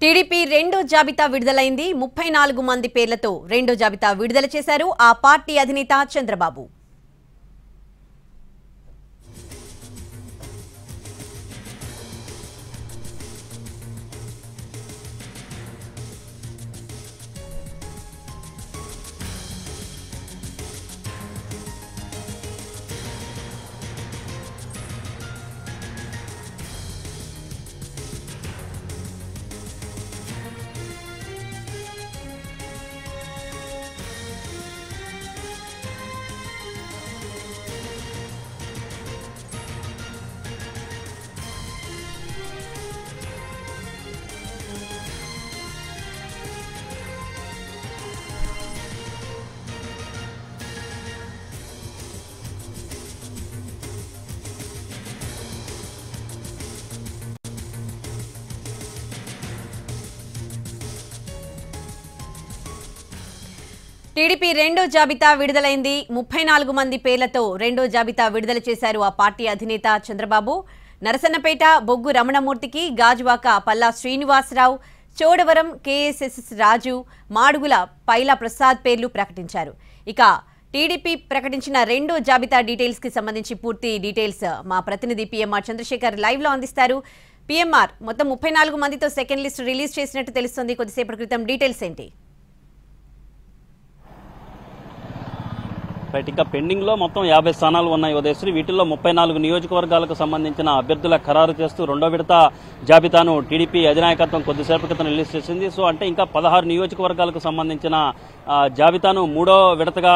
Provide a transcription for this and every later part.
TDP రెండో జాబితా విడుదలైంది. 34 మంది పేర్లతో రెండో జాబితా విడుదల చేశారు ఆ పార్టీ అధినేత చంద్రబాబు. టీడీపీ రెండో జాబితా విడుదలైంది. 34 మంది పేర్లతో రెండో జాబితా విడుదల చేశారు ఆ పార్టీ అధినేత చంద్రబాబు. నరసన్నపేట బొగ్గు రమణమూర్తికి, గాజువాక పల్లా శ్రీనివాసరావు, చోడవరం కేఎస్ఎస్ రాజు, మాడుగుల పైలా ప్రసాద్ పేర్లు ప్రకటించారు. ఇక టీడీపీ ప్రకటించిన రెండో జాబితా డీటెయిల్స్ కి సంబంధించి పూర్తి డీటెయిల్స్ మా ప్రతినిధి పిఎంఆర్ చంద్రశేఖర్ లైవ్ లో అందిస్తారు. పిఎంఆర్, మొత్తం 34 మందితో సెకండ్ లిస్ట్ రిలీజ్ చేసినట్టు తెలుస్తుంది. కొద్దిసేపటి క్రితం డీటెయిల్స్ ఏంటి? రైట్, ఇంకా పెండింగ్లో మొత్తం 50 స్థానాలు ఉన్నాయి ఉదయశ్రీ. వీటిల్లో 34 నియోజకవర్గాలకు సంబంధించిన అభ్యర్థుల ఖరారు చేస్తూ రెండో విడత జాబితాను టీడీపీ అధినాయకత్వం కొద్దిసేపటి క్రితం రిలీజ్ చేసింది. సో అంటే ఇంకా 16 నియోజకవర్గాలకు సంబంధించిన జాబితాను మూడో విడతగా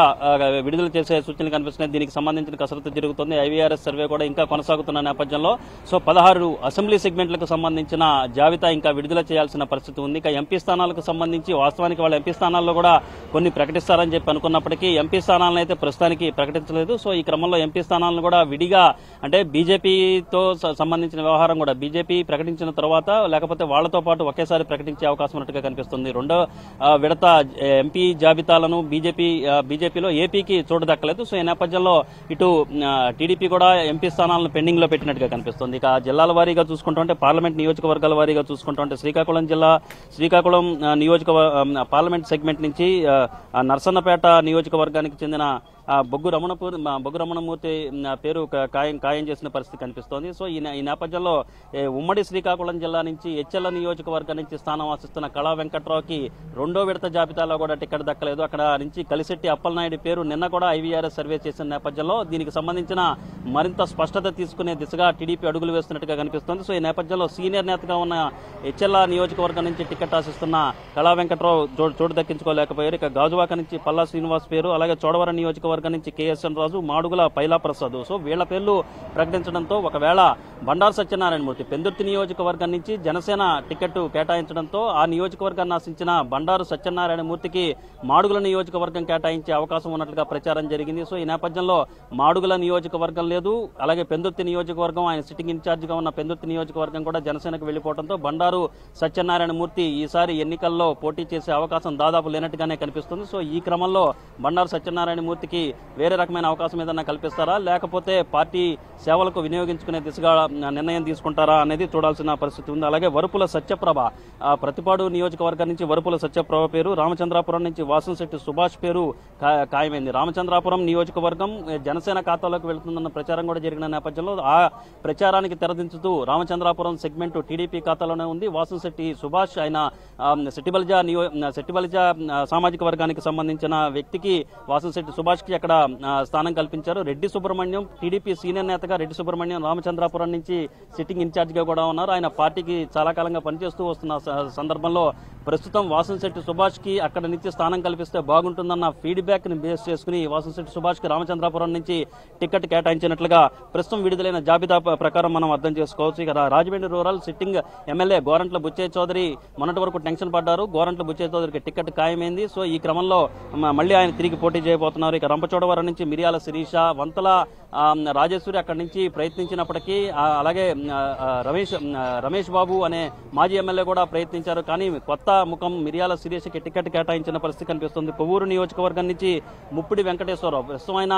విడుదల చేసే సూచనలు కనిపిస్తున్నాయి. దీనికి సంబంధించిన కసరత్తు జరుగుతుంది. ఐవీఆర్ఎస్ సర్వే కూడా ఇంకా కొనసాగుతున్న నేపథ్యంలో సో 16 అసెంబ్లీ సెగ్మెంట్లకు సంబంధించిన జాబితా ఇంకా విడుదల చేయాల్సిన పరిస్థితి ఉంది. ఇక ఎంపీ స్థానాలకు సంబంధించి వాస్తవానికి వాళ్ళ ఎంపీ స్థానాల్లో కూడా కొన్ని ప్రకటిస్తారని చెప్పి అనుకున్నప్పటికీ ఎంపీ స్థానాలను అయితే ప్రస్తుతానికి ప్రకటించలేదు. సో ఈ క్రమంలో ఎంపీ స్థానాలను కూడా విడిగా అంటే బీజేపీతో సంబంధించిన వ్యవహారం కూడా బీజేపీ ప్రకటించిన తర్వాత లేకపోతే వాళ్లతో పాటు ఒకేసారి ప్రకటించే అవకాశం ఉన్నట్టుగా కనిపిస్తుంది. రెండో విడత ఎంపీ జాబితాలను బీజేపీలో ఏపీకి చోటు దక్కలేదు. సో ఈ నేపథ్యంలో ఇటు టీడీపీ కూడా ఎంపీ స్థానాలను పెండింగ్ లో పెట్టినట్టుగా కనిపిస్తుంది. ఇక జిల్లాల వారీగా చూసుకుంటుంటే పార్లమెంట్ నియోజకవర్గాల వారీగా చూసుకుంటుంటే శ్రీకాకుళం పార్లమెంట్ సెగ్మెంట్ నుంచి నరసన్నపేట నియోజకవర్గానికి చెందిన బొగ్గు రమణమూర్తి పేరు ఖాయం చేసిన పరిస్థితి కనిపిస్తోంది. సో ఈ నేపథ్యంలో ఉమ్మడి శ్రీకాకుళం జిల్లా నుంచి హెచ్ఎల్ నియోజకవర్గం నుంచి స్థానం ఆశిస్తున్న కళా వెంకట్రావుకి రెండో విడత జాబితాలో కూడా టికెట్ దక్కలేదు. అక్కడ నుంచి కలిశెట్టి అప్పలనాయుడు పేరు నిన్న కూడా ఐవీఆర్ఎస్ సర్వే చేసిన నేపథ్యంలో దీనికి సంబంధించిన మరింత స్పష్టత తీసుకునే దిశగా టీడీపీ అడుగులు వేస్తున్నట్టుగా కనిపిస్తోంది. సో ఈ నేపథ్యంలో సీనియర్ నేతగా ఉన్న హెచ్ఎల్ నియోజకవర్గం నుంచి టికెట్ ఆశిస్తున్న కళా వెంకట్రావు చోటు దక్కించుకోలేకపోయారు. ఇక గాజువాక నుంచి పల్లా శ్రీనివాస్ పేరు, అలాగే చోడవరం నియోజకవర్గం నుంచి కేఎస్ఎన్ రాజు, మాడుగుల పైలా ప్రసాద్ సో వీళ్ల పేర్లు ప్రకటించడంతో ఒకవేళ బండారు సత్యనారాయణమూర్తి పెందుర్తి నియోజకవర్గం నుంచి జనసేన టికెట్ కేటాయించడంతో ఆ నియోజకవర్గాన్ని ఆశించిన బండారు సత్యనారాయణమూర్తికి మాడుగుల నియోజకవర్గం కేటాయించే అవకాశం ఉన్నట్లుగా ప్రచారం జరిగింది. సో ఈ నేపథ్యంలో మాడుగుల నియోజకవర్గం లేదు, అలాగే పెందుర్తి నియోజకవర్గం ఆయన సిట్టింగ్ ఇన్ఛార్జ్ గా ఉన్న పెందుర్తి నియోజకవర్గం కూడా జనసేనకు వెళ్లిపోవడంతో బండారు సత్యనారాయణమూర్తి ఈసారి ఎన్నికల్లో పోటీ చేసే అవకాశం దాదాపు లేనట్టుగానే కనిపిస్తుంది. సో ఈ క్రమంలో బండారు సత్యనారాయణమూర్తికి వేరే రకమైన అవకాశం ఏదన్నా కల్పిస్తారా, లేకపోతే పార్టీ సేవలకు వినియోగించుకునే దిశగా నిర్ణయం తీసుకుంటారా అనేది చూడాల్సిన పరిస్థితి ఉంది. అలాగే వరుపుల సత్యప్రభ ప్రతిపాడు నియోజకవర్గం నుంచి వరుపుల సత్యప్రభ పేరు, రామచంద్రాపురం నుంచి వాసంశెట్టి సుభాష్ పేరు ఖాయమైంది. రామచంద్రాపురం నియోజకవర్గం జనసేన ఖాతాలోకి వెళుతుందన్న ప్రచారం కూడా జరిగిన నేపథ్యంలో ఆ ప్రచారానికి తెరదించుతూ రామచంద్రాపురం సెగ్మెంట్ టీడీపీ ఖాతాలోనే ఉంది. వాసంశెట్టి సుభాష్ ఆయన సెట్టిబలిజ సామాజిక వర్గానికి సంబంధించిన వ్యక్తికి వాసంశెట్టి సుభాష్ కి అక్కడ స్థానం కల్పించారు. రెడ్డి సుబ్రహ్మణ్యం టీడీపీ సీనియర్ నేతగా రెడ్డి సుబ్రహ్మణ్యం రామచంద్రాపురం నుంచి సిట్టింగ్ ఇన్ఛార్జ్ గా కూడా ఉన్నారు. ఆయన పార్టీకి చాలా కాలంగా పనిచేస్తూ వస్తున్న సందర్భంలో ప్రస్తుతం వాసంశెట్టి సుభాష్ కి అక్కడ నుంచి స్థానం కల్పిస్తే బాగుంటుందన్న ఫీడ్బ్యాక్ ని బేస్ చేసుకుని వాసంశెట్టి సుభాష్ కి రామచంద్రాపురం నుంచి టికెట్ కేటాయించినట్లుగా ప్రస్తుతం విడుదలైన జాబితా ప్రకారం మనం అర్థం చేసుకోవచ్చు. ఇక Rajahmundry rural sitting MLA Gorantla Butchaiah Chowdary మొన్నటి వరకు టెన్షన్ పడ్డారు. గోరంట్ల బుచ్చయ్య చౌదరికి టికెట్ ఖాయమైంది. సో ఈ క్రమంలో మళ్ళీ ఆయన తిరిగి పోటీ చేయబోతున్నారు. ఇక రంపచోడవరం నుంచి మిరియాల శిరీష, వంతల రాజేశ్వరి అక్కడి నుంచి ప్రయత్నించినప్పటికీ అలాగే రమేష్ బాబు అనే మాజీ ఎమ్మెల్యే కూడా ప్రయత్నించారు. కానీ కొత్త ముఖం మిర్యాల శిరీషకి టికెట్ కేటాయించిన పరిస్థితి కనిపిస్తుంది. కొవ్వూరు నియోజకవర్గం నుంచి ముప్పిడి వెంకటేశ్వరరావు ప్రస్తుతం ఆయన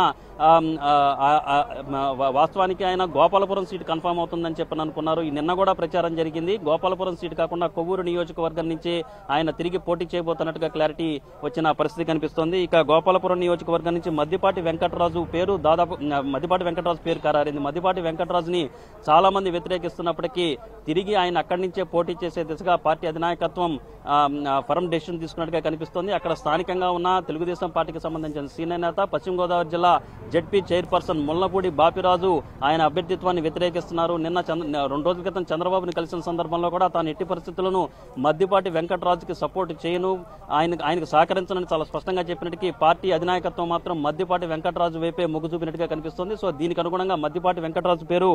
వాస్తవానికి ఆయన గోపాలపురం సీటు కన్ఫర్మ్ అవుతుందని చెప్పని అనుకున్నారు. నిన్న కూడా ప్రచారం జరిగింది. గోపాలపురం సీటు కాకుండా కొవ్వూరు నియోజకవర్గం నుంచి ఆయన తిరిగి పోటీ చేయబోతున్నట్టుగా క్లారిటీ వచ్చిన పరిస్థితి కనిపిస్తోంది. ఇక గోపాలపురం నియోజకవర్గం నుంచి మద్దిపాటి వెంకటరాజు పేరు ఖరారైంది. మద్దిపాటి వెంకటరాజుని చాలా మంది వ్యతిరేకిస్తున్నప్పటికీ తిరిగి ఆయన అక్కడి నుంచే పోటీ చేసే దిశగా పార్టీ అధినాయకత్వం ఫర్మ్ డెసిషన్ తీసుకున్నట్టుగా కనిపిస్తోంది. అక్కడ స్థానికంగా ఉన్న తెలుగుదేశం పార్టీకి సంబంధించిన సీనియర్ నేత పశ్చిమ గోదావరి జిల్లా జెడ్పీ చైర్పర్సన్ ముల్లపూడి బాపిరాజు ఆయన అభ్యర్థిత్వాన్ని వ్యతిరేకిస్తున్నారు. నిన్న 2 రోజుల క్రితం చంద్రబాబుని కలిసిన సందర్భంలో కూడా తాను ఎట్టి పరిస్థితులను మద్దిపాటి వెంకటరాజుకి సపోర్ట్ చేయను, ఆయనకు సహకరించనని చాలా స్పష్టంగా చెప్పినట్టుగా పార్టీ అధినాయకత్వం మాత్రం మద్దిపాటి వెంకటరాజు వైపే మొగ్గు చూపినట్టుగా కనిపిస్తుంది. సో దీనికి అనుగుణంగా మద్దిపాటి వెంకటరాజు పేరు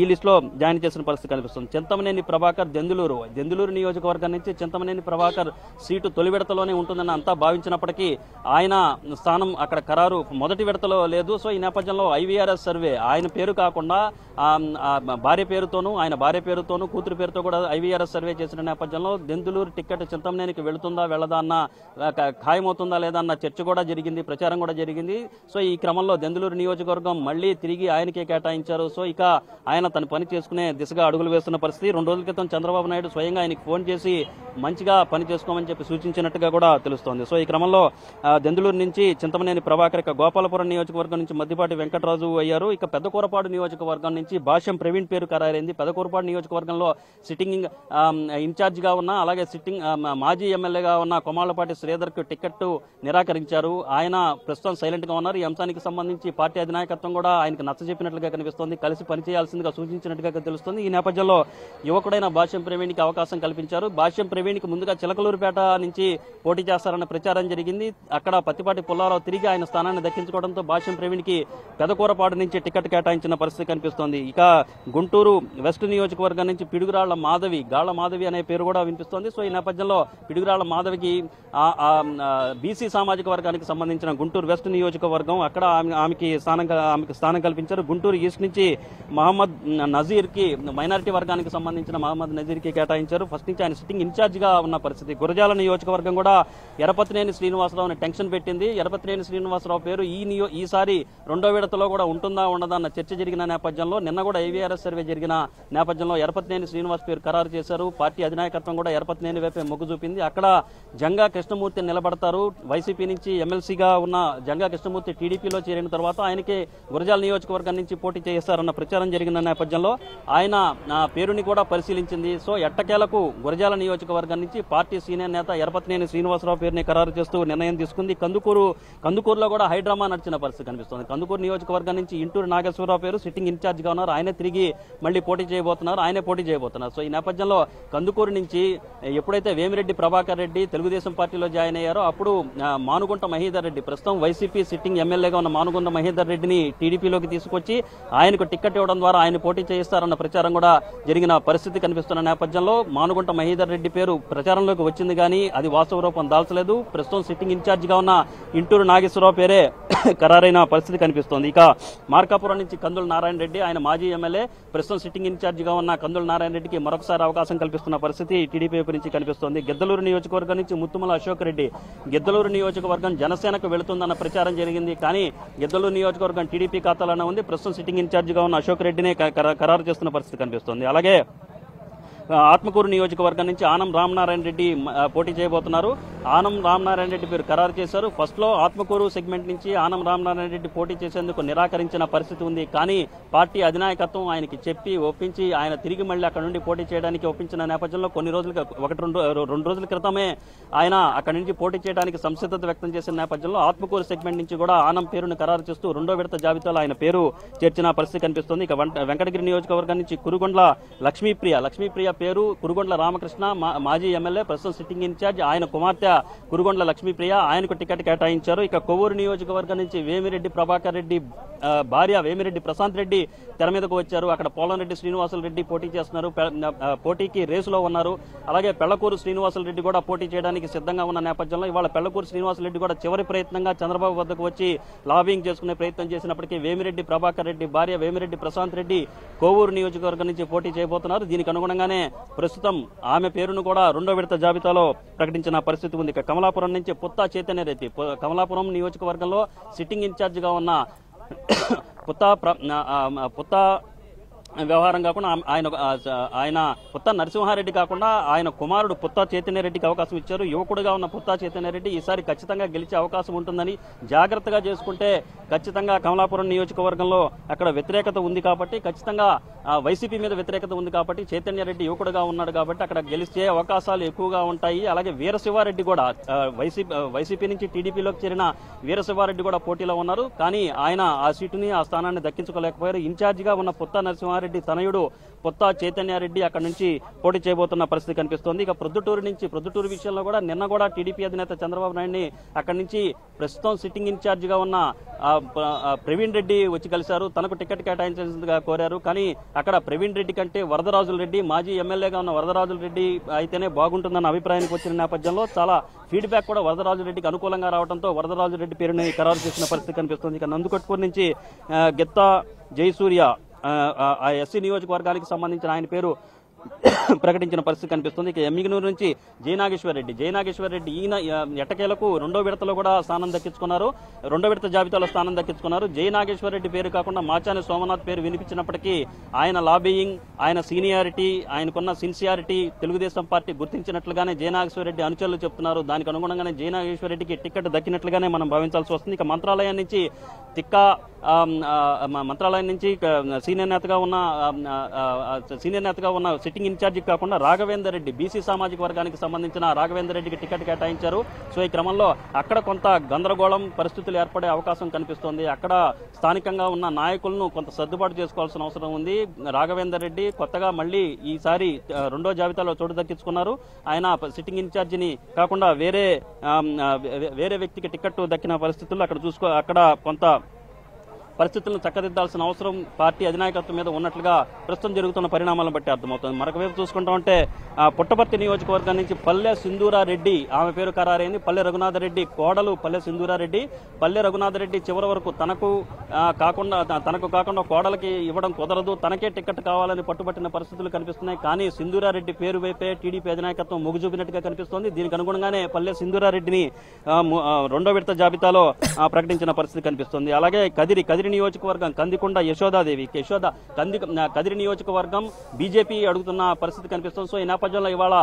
ఈ లిస్టులో జాయిన్ చేసిన పరిస్థితి కనిపిస్తుంది. చింతమనేని ప్రభాకర్ దెందులూరు నియోజకవర్గం నుంచి చింతమనేని ప్రభాకర్ సీటు తొలి విడతలోనే ఉంటుందని అంతా భావించినప్పటికీ ఆయన స్థానం అక్కడ ఖరారు మొదటి విడతలో లేదు. సో ఈ నేపథ్యంలో IVRS సర్వే ఆయన పేరు కాకుండా భార్య పేరుతోనూ కూతురు పేరుతో కూడా IVRS సర్వే చేసిన నేపథ్యంలో దెందులూరు టికెట్ చింతమనేనికి వెళుతుందా వెళ్ళదా అన్న ఖాయమవుతుందా లేదా అన్న చర్చ కూడా జరిగింది, ప్రచారం కూడా జరిగింది. సో ఈ క్రమంలో దెందులూరు నియోజకవర్గం మళ్లీ తిరిగి ఆయనకే కేటాయించారు. సో ఇక ఆయన తన పని చేసుకునే దిశగా అడుగులు వేస్తున్న పరిస్థితి. 2 రోజుల క్రితం చంద్రబాబు నాయుడు స్వయంగా ఆయనకు ఫోన్ చేసి మంచిగా పని చేసుకోమని చెప్పి సూచించినట్టుగా కూడా తెలుస్తోంది. సో ఈ క్రమంలో దెందులూరు నుంచి చింతమనేని ప్రభాకర్, ఇక గోపాలపురం నియోజకవర్గం నుంచి మద్దిపాటి వెంకటరాజు అయ్యారు. ఇక పెద్దకూరపాడు నియోజకవర్గం నుంచి భాష్యం ప్రవీణ్ పేరు ఖరారైంది. పెద్దకూరపాడు నియోజకవర్గంలో సిట్టింగ్ ఇన్ఛార్జ్ గా ఉన్న అలాగే మాజీ ఎమ్మెల్యేగా ఉన్న కొమాళ్లపాటి శ్రీధర్ కు టికెట్ నిరాకరించారు. ఆయన ప్రస్తుతం సైలెంట్ గా ఉన్నారు. ఈ అంశానికి సంబంధించి పార్టీ అధినాయకత్వం కూడా ఆయనకు నచ్చజెప్పినట్లుగా కనిపిస్తోంది, కలిసి పనిచేయాల్సిందిగా సూచించినట్టుగా తెలుస్తుంది. ఈ నేపథ్యంలో యువకుడైన భాష్యం ప్రవీణ్కి అవకాశం కల్పించారు. భాష్యం ప్రవీణ్కి ముందుగా చిలకలూరుపేట నుంచి పోటీ చేస్తారన్న ప్రచారం జరిగింది. అక్కడ పత్తిపాటి పుల్లారావు తిరిగి ఆయన స్థానాన్ని దక్కించుకోవడంతో భాష్యం ప్రవీణ్కి పెదకూరపాడు నుంచి టికెట్ కేటాయించిన పరిస్థితి కనిపిస్తోంది. ఇక గుంటూరు వెస్ట్ నియోజకవర్గం నుంచి పిడుగురాళ్ల మాధవి అనే పేరు కూడా వినిపిస్తోంది. సో ఈ నేపథ్యంలో పిడుగురాళ్ల మాధవికి బీసీ సామాజిక వర్గానికి సంబంధించిన గుంటూరు వెస్ట్ నియోజకవర్గం అక్కడ ఆమెకి స్థానం కల్పించారు. గుంటూరు ఈస్ట్ నుంచి మహమ్మద్ నజీర్ కి మైనారిటీ వర్గానికి సంబంధించిన మహమ్మద్ నజీర్ కి కేటాయించారు. ఫస్ట్ నుంచి ఆయన సిట్టింగ్ ఇన్ఛార్జ్ గా ఉన్న పరిస్థితి. గురజాల నియోజకవర్గం కూడా ఎరపతినేని శ్రీనివాసరావుని టెన్షన్ పెట్టింది. ఎరపతినేని శ్రీనివాసరావు పేరు ఈసారి 2వ విడతలో కూడా ఉంటుందా ఉండదా అన్న చర్చ జరిగిన నేపథ్యంలో నిన్న కూడా IVRS సర్వే జరిగిన నేపథ్యంలో ఎరపతినేని శ్రీనివాస్ పేరు ఖరారు చేశారు. పార్టీ అధినాయకత్వం కూడా ఎరపతినేని వైపే మొగ్గు చూపింది. అక్కడ జంగా కృష్ణమూర్తి నిలబడతారు. వైసీపీ నుంచి ఎమ్మెల్సీగా ఉన్న జంగా కృష్ణమూర్తి టీడీపీలో చేరిన తర్వాత ఆయనకి గురజాల నియోజకవర్గం నుంచి పోటీ చేస్తారన్న ప్రచారం జరిగిన నేపథ్యంలో ఆయన పేరుని కూడా పరిశీలించింది. సో ఎట్టకేలకు గురజాల నియోజకవర్గం నుంచి పార్టీ సీనియర్ నేత ఎరపతినేని శ్రీనివాసరావు పేరుని ఖరారు చేస్తూ నిర్ణయం తీసుకుంది. కందుకూరులో కూడా హైడ్రామా నడిచిన పరిస్థితి కనిపిస్తుంది. కందుకూరు నియోజకవర్గం నుంచి ఇంటూరు నాగేశ్వరరావు పేరు సిట్టింగ్ ఇన్ఛార్జ్ గా ఉన్నారు. ఆయనే తిరిగి మళ్ళీ పోటీ చేయబోతున్నారు. సో ఈ నేపథ్యంలో కందుకూరు నుంచి ఎప్పుడైతే వేమిరెడ్డి ప్రభాకర్ రెడ్డి తెలుగుదేశం పార్టీలో జాయిన్ అయ్యారో అప్పుడు మానుగుంట మహీధర్ రెడ్డి ప్రస్తుతం వైసీపీ సిట్టింగ్ ఎమ్మెల్యేగా ఉన్న మానుగుంట మహీధర్ రెడ్డిని టీడీపీలోకి తీసుకొచ్చి ఆయనకు టికెట్ ఇవ్వడం ద్వారా ఆయన పోటీ చేయిస్తారన్న ప్రచారం కూడా జరిగిన పరిస్థితి కనిపిస్తున్న నేపథ్యంలో మానుగుంట మహీధర్ రెడ్డి పేరు ప్రచారంలోకి వచ్చింది కానీ అది వాస్తవ రూపం దాల్చలేదు. ప్రస్తుతం సిట్టింగ్ ఇన్ఛార్జ్ గా ఉన్న ఇంటూరు నాగేశ్వరరావు పేరే ఖరారైన పరిస్థితి కనిపిస్తోంది. ఇక మార్కాపురం నుంచి కందుల నారాయణ రెడ్డి ఆయన మాజీ ఎమ్మెల్యే ప్రస్తుతం సిట్టింగ్ ఇన్ఛార్జ్ గా ఉన్న కందుల నారాయణ రెడ్డికి మరొకసారి అవకాశం కల్పిస్తున్న పరిస్థితి టీడీపీ నుంచి కనిపిస్తోంది. గిద్దలూరు నియోజకవర్గం నుంచి ముత్తుమల అశోక్ రెడ్డి గిద్దలూరు నియోజకవర్గం జనసేనకు వెళుతుందన్న ప్రచారం జరిగింది. కానీ గిద్దలూరు నియోజకవర్గం టీడీపీ ఖాతాలోనే ఉంది. ప్రస్తుతం సిట్టింగ్ ఇన్ఛార్జ్ గా ఉన్న అశోక్ రెడ్డినే ఖరారు చేస్తున్న పరిస్థితి కనిపిస్తోంది. అలాగే ఆత్మకూరు నియోజకవర్గం నుంచి ఆనం రామనారాయణ రెడ్డి పోటీ చేయబోతున్నారు. ఆనం రామనారాయణ రెడ్డి పేరు ఖరారు చేశారు. ఫస్ట్ లో ఆత్మకూరు సెగ్మెంట్ నుంచి ఆనం రామనారాయణ రెడ్డి పోటీ చేసేందుకు నిరాకరించిన పరిస్థితి ఉంది. కానీ పార్టీ అధినాయకత్వం ఆయనకి చెప్పి ఒప్పించి ఆయన తిరిగి మళ్ళీ అక్కడ నుండి పోటీ చేయడానికి ఒప్పించిన నేపథ్యంలో రెండు రోజుల క్రితమే ఆయన అక్కడి నుంచి పోటీ చేయడానికి సంసిద్ధత వ్యక్తం చేసిన నేపథ్యంలో ఆత్మకూరు సెగ్మెంట్ నుంచి కూడా ఆనం పేరును ఖరారు చేస్తూ 2వ విడత జాబితాలో ఆయన పేరు చేర్చిన పరిస్థితి కనిపిస్తుంది. ఇక వెంకటగిరి నియోజకవర్గం నుంచి కురుగొండ్ల లక్ష్మీప్రియ పేరు కురుగొండ్ల రామకృష్ణ మాజీ ఎమ్మెల్యే ప్రస్తుతం సిట్టింగ్ ఇన్ఛార్జ్ ఆయన కుమార్తె కురుగొండ్ల లక్ష్మీప్రియ, ఆయనకు టికెట్ కేటాయించారు. ఇక కొవ్వూరు నియోజకవర్గం నుంచి వేమిరెడ్డి ప్రభాకర్ రెడ్డి భార్య వేమిరెడ్డి ప్రశాంత్ రెడ్డి తెర మీదకు వచ్చారు. అక్కడ పోలంరెడ్డి శ్రీనివాసులు రెడ్డి పోటీ చేస్తున్నారు, పోటీకి రేసులో ఉన్నారు. అలాగే పెళ్లకూరు శ్రీనివాసులు రెడ్డి కూడా పోటీ చేయడానికి సిద్ధంగా ఉన్న నేపథ్యంలో ఇవాళ పెళ్లకూరు శ్రీనివాసులు రెడ్డి కూడా చివరి ప్రయత్నంగా చంద్రబాబు వద్దకు వచ్చి లాబింగ్ చేసుకునే ప్రయత్నం చేసినప్పటికీ వేమిరెడ్డి ప్రభాకర్ రెడ్డి భార్య వేమిరెడ్డి ప్రశాంత్ రెడ్డి కొవ్వూరు నియోజకవర్గం నుంచి పోటీ చేయబోతున్నారు. దీనికి అనుగుణంగానే ప్రస్తుతం ఆమె పేరును కూడా రెండో విడత జాబితాలో ప్రకటించిన పరిస్థితి ఉంది. ఇక కమలాపురం నుంచి పుత్తా చైతన్య రెడ్డి కమలాపురం నియోజకవర్గంలో సిట్టింగ్ ఇన్ఛార్జ్ గా ఉన్న పుత్తా వ్యవహారం కాకుండా ఆయన పుత్తా నరసింహారెడ్డి కాకుండా ఆయన కుమారుడు పుత్తా చైతన్యరెడ్డికి అవకాశం ఇచ్చారు. యువకుడుగా ఉన్న పుత్తా చైతన్యరెడ్డి ఈసారి ఖచ్చితంగా గెలిచే అవకాశం ఉంటుందని, జాగ్రత్తగా చేసుకుంటే ఖచ్చితంగా కమలాపురం నియోజకవర్గంలో అక్కడ వ్యతిరేకత ఉంది కాబట్టి, ఖచ్చితంగా వైసీపీ మీద వ్యతిరేకత ఉంది కాబట్టి, చైతన్యరెడ్డి యువకుడుగా ఉన్నాడు కాబట్టి అక్కడ గెలిచే అవకాశాలు ఎక్కువగా ఉంటాయి. అలాగే వీరశివారెడ్డి కూడా వైసీపీ నుంచి టీడీపీలోకి చేరిన వీరశివారెడ్డి కూడా పోటీలో ఉన్నారు. కానీ ఆయన ఆ సీటుని ఆ స్థానాన్ని దక్కించుకోలేకపోయారు. ఇన్ఛార్జిగా ఉన్న పుత్తా నరసింహారెడ్డి తనయుడు పుత్తా చైతన్యారెడ్డి అక్కడి నుంచి పోటీ చేయబోతున్న పరిస్థితి కనిపిస్తోంది. ఇక ప్రొద్దుటూరు విషయంలో కూడా నిన్న కూడా టీడీపీ అధినేత చంద్రబాబు నాయుడిని అక్కడి నుంచి ప్రస్తుతం సిట్టింగ్ ఇన్ఛార్జ్ గా ఉన్న ప్రవీణ్ రెడ్డి వచ్చి కలిశారు. తనకు టికెట్ కేటాయించాల్సిందిగా కోరారు. కానీ అక్కడ ప్రవీణ్ రెడ్డి కంటే వరదరాజుల రెడ్డి, మాజీ ఎమ్మెల్యేగా ఉన్న వరదరాజుల రెడ్డి అయితేనే బాగుంటుందన్న అభిప్రాయానికి వచ్చిన నేపథ్యంలో చాలా ఫీడ్బ్యాక్ కూడా వరదరాజు రెడ్డికి అనుకూలంగా రావడంతో వరదరాజు రెడ్డి పేరుని ఖరారు చేసిన పరిస్థితి కనిపిస్తుంది. ఇక నందుకొట్కూరు నుంచి గెత్తా జయసూర్య ఆ ఎస్సీ నియోజకవర్గానికి సంబంధించిన ఆయన పేరు ప్రకటించిన పరిస్థితి కనిపిస్తుంది. ఇక ఎమ్మిగనూరు నుంచి జయనాగేశ్వర్ రెడ్డి ఈయన ఎట్టకేలకు రెండో విడతలో కూడా స్థానం దక్కించుకున్నారు, రెండో విడత జాబితాలో స్థానం దక్కించుకున్నారు. జయనాగేశ్వర్ రెడ్డి పేరు కాకుండా మాచాని సోమనాథ్ పేరు వినిపించినప్పటికీ ఆయన లాబియింగ్, ఆయన సీనియారిటీ, ఆయనకున్న సిన్సియారిటీ తెలుగుదేశం పార్టీ గుర్తించినట్లుగానే జయనాగేశ్వర రెడ్డి అనుచరులు చెప్తున్నారు. దానికి అనుగుణంగానే జయనాగేశ్వర రెడ్డికి టికెట్ దక్కినట్లుగానే మనం భావించాల్సి వస్తుంది. ఇక మంత్రాలయం నుంచి సీనియర్ నేతగా ఉన్న సిట్టింగ్ ఇన్ఛార్జి కాకుండా రాఘవేందర్ రెడ్డి బీసీ సామాజిక వర్గానికి సంబంధించిన రాఘవేందర్ రెడ్డికి టికెట్ కేటాయించారు. సో ఈ క్రమంలో అక్కడ కొంత గందరగోళం పరిస్థితులు ఏర్పడే అవకాశం కనిపిస్తోంది. అక్కడ స్థానికంగా ఉన్న నాయకులను కొంత సర్దుబాటు చేసుకోవాల్సిన అవసరం ఉంది. రాఘవేందర్ రెడ్డి కొత్తగా మళ్లీ ఈసారి రెండో జాబితాలో చోటు దక్కించుకున్నారు. ఆయన సిట్టింగ్ ఇన్ఛార్జిని కాకుండా వేరే వ్యక్తికి టికెట్ దక్కిన పరిస్థితుల్లో అక్కడ కొంత పరిస్థితులను చక్కదిద్దాల్సిన అవసరం పార్టీ అధినాయకత్వం మీద ఉన్నట్లుగా ప్రస్తుతం జరుగుతున్న పరిణామాలను బట్టి అర్థమవుతుంది. మరొక వైపు చూసుకుంటా ఉంటే పుట్టపర్తి నియోజకవర్గం నుంచి పల్లె సింధూరారెడ్డి ఆమె పేరు ఖరారైంది. పల్లె రఘునాథరెడ్డి కోడలు పల్లె సింధూరారెడ్డి. పల్లె రఘునాథరెడ్డి చివరి వరకు తనకు కాకుండా కోడలకి ఇవ్వడం కుదరదు, తనకే టికెట్ కావాలని పట్టుబట్టిన పరిస్థితులు కనిపిస్తున్నాయి. కానీ సింధూరారెడ్డి పేరు వైపే టీడీపీ అధినాయకత్వం మొగ్గు చూపినట్టుగా కనిపిస్తోంది. దీనికి అనుగుణంగానే పల్లె సింధూరారెడ్డిని రెండో విడత జాబితాలో ప్రకటించిన పరిస్థితి కనిపిస్తుంది. అలాగే కదిరి నియోజకవర్గం కందికొండ యశోదాదేవి కదిరి నియోజకవర్గం బీజేపీ అడుగుతున్న పరిస్థితి కనిపిస్తుంది. సో ఈ నేపథ్యంలో ఇవాళ